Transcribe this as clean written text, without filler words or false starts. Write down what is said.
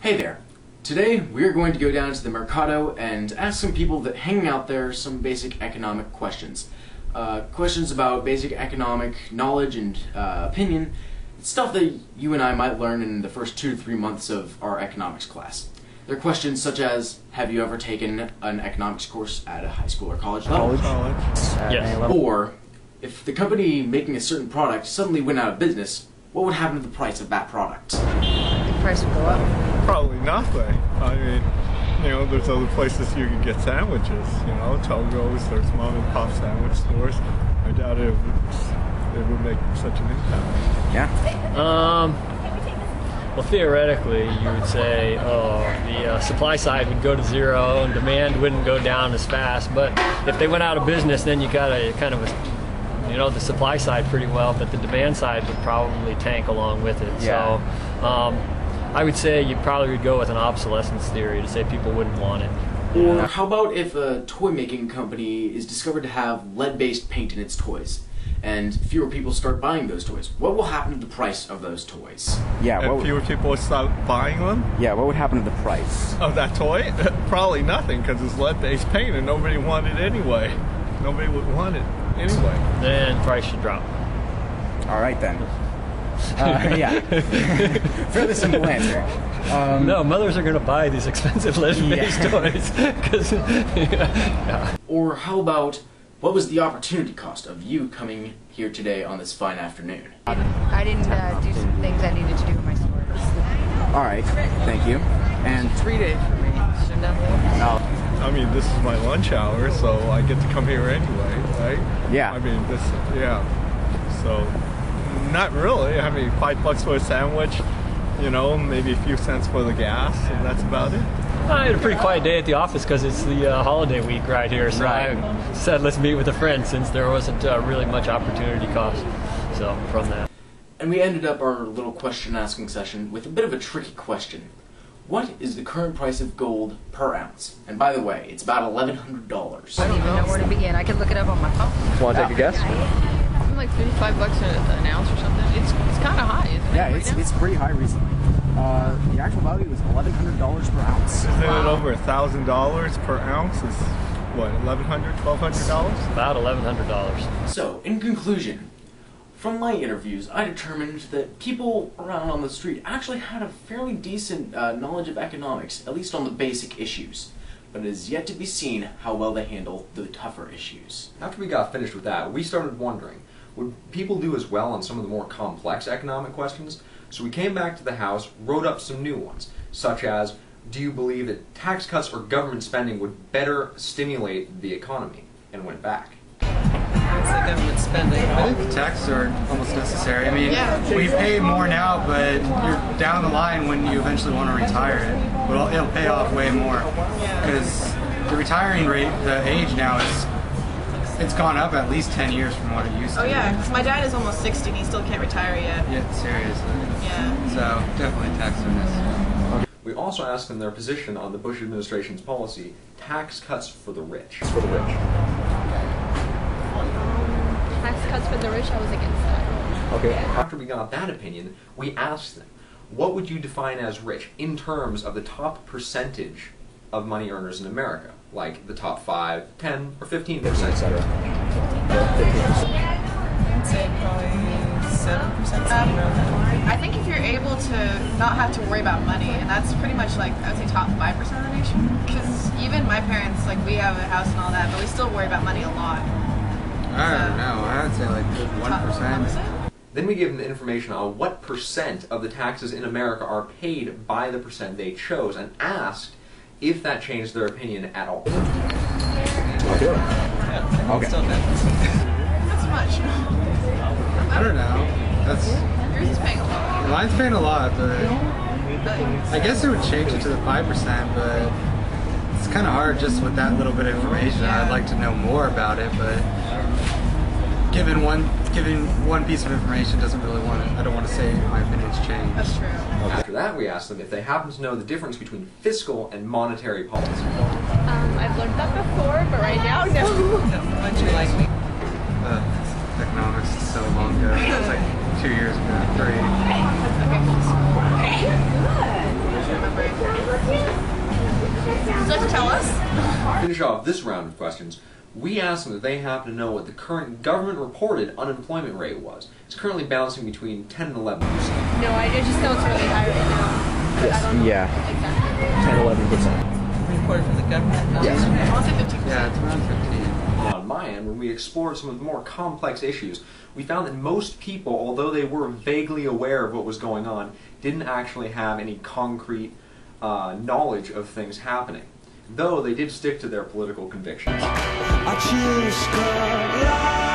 Hey there. Today we're going to go down to the Mercado and ask some people that hanging out there some basic economic questions. Questions about basic economic knowledge and opinion. Stuff that you and I might learn in the first 2 to 3 months of our economics class. They're questions such as, have you ever taken an economics course at a high school or college level? Yes. Or, if the company making a certain product suddenly went out of business, what would happen to the price of that product? The price would go up. Probably nothing. I mean, you know, there's other places you can get sandwiches, you know, Togo's, there's mom and pop sandwich stores. I doubt it would make such an impact. Yeah. Well, theoretically, you would say, the supply side would go to zero and demand wouldn't go down as fast. But if they went out of business, then you got a kind of the supply side pretty well, but the demand side would probably tank along with it. Yeah. So I would say you probably would go with an obsolescence theory to say people wouldn't want it. Or how about if a toy making company is discovered to have lead-based paint in its toys, and fewer people start buying those toys? What will happen to the price of those toys? Yeah, and fewer people would start buying them? Yeah, what would happen to the price? Of that toy? Probably nothing, because it's lead-based paint and nobody wanted it anyway. Nobody would want it anyway. Then price should drop. All right then. Yeah. Fairly simple answer. No, mothers are going to buy these expensive lead-based toys. Yeah. Or how about, what was the opportunity cost of you coming here today on this fine afternoon? I didn't do some things I needed to do in my store. All right, thank you. And 3 days for me. Shouldn't have. I mean, this is my lunch hour, so I get to come here anyway, right? Yeah. I mean, So, not really. I mean, $5 for a sandwich, you know, maybe a few cents for the gas, and that's about it. I had a pretty quiet day at the office because it's the holiday week right here, so Right. I said let's meet with a friend since there wasn't really much opportunity cost. So from that. And we ended up our little question asking session with a bit of a tricky question. What is the current price of gold per ounce? And by the way, it's about $1,100. I don't even know where to begin. I could look it up on my phone. want to take a guess? Something like $55 an ounce or something. It's kind of high, isn't it? Yeah, right it's pretty high recently. The actual value is $1,100 per ounce. Isn't it over $1,000 per ounce? Is what, $1,100, $1,200? About $1,100. So, in conclusion, from my interviews, I determined that people around on the street actually had a fairly decent knowledge of economics, at least on the basic issues. But it is yet to be seen how well they handle the tougher issues. After we got finished with that, we started wondering, would people do as well on some of the more complex economic questions? So we came back to the house, wrote up some new ones, such as, do you believe that tax cuts or government spending would better stimulate the economy? And went back. It's the government spending. I think taxes are almost necessary. I mean, we pay more now, but you're down the line when you eventually want to retire. It'll pay off way more because the retiring rate, the age now it's gone up at least 10 years from what it used to. Oh yeah, because my dad is almost 60 and he still can't retire yet. Yeah, seriously. Yeah. So definitely taxes are necessary. We also asked them their position on the Bush administration's policy, tax cuts for the rich. Tax cuts for the rich, I was against that. Okay. After we got that opinion, we asked them, what would you define as rich in terms of the top percentage of money earners in America? Like the top 5, 10, or 15%, etc. I'd say probably 7%. I think if you're able to not have to worry about money, and that's pretty much like, I would say top 5% of the nation. Because even my parents, like we have a house and all that, but we still worry about money a lot. I don't know. I would say like 1%. Then we gave them the information on what percent of the taxes in America are paid by the percent they chose, and asked if that changed their opinion at all. Okay. That's much. I don't know. Yours is paying a lot. Mine's paying a lot, but I guess it would change it to the 5%, but it's kind of hard just with that little bit of information. Yeah. I'd like to know more about it, but giving one piece of information doesn't really I don't want to say my opinion's changed. That's true. After that, we asked them if they happen to know the difference between fiscal and monetary policy. I've learned that before, but right now, no. Why don't you like me? Economics is so long ago. It was like 2 years ago, 3. Okay. you like to tell us? To finish off this round of questions, we asked them if they happen to know what the current government-reported unemployment rate was. It's currently bouncing between 10 and 11%. No, I just know it's really high right now. But I don't know exactly. 10-11%. Reported from the government? Yes. I'll say 15%. Yeah, it's around 15. On my end, when we explored some of the more complex issues, we found that most people, although they were vaguely aware of what was going on, didn't actually have any concrete knowledge of things happening, though they did stick to their political convictions. I just got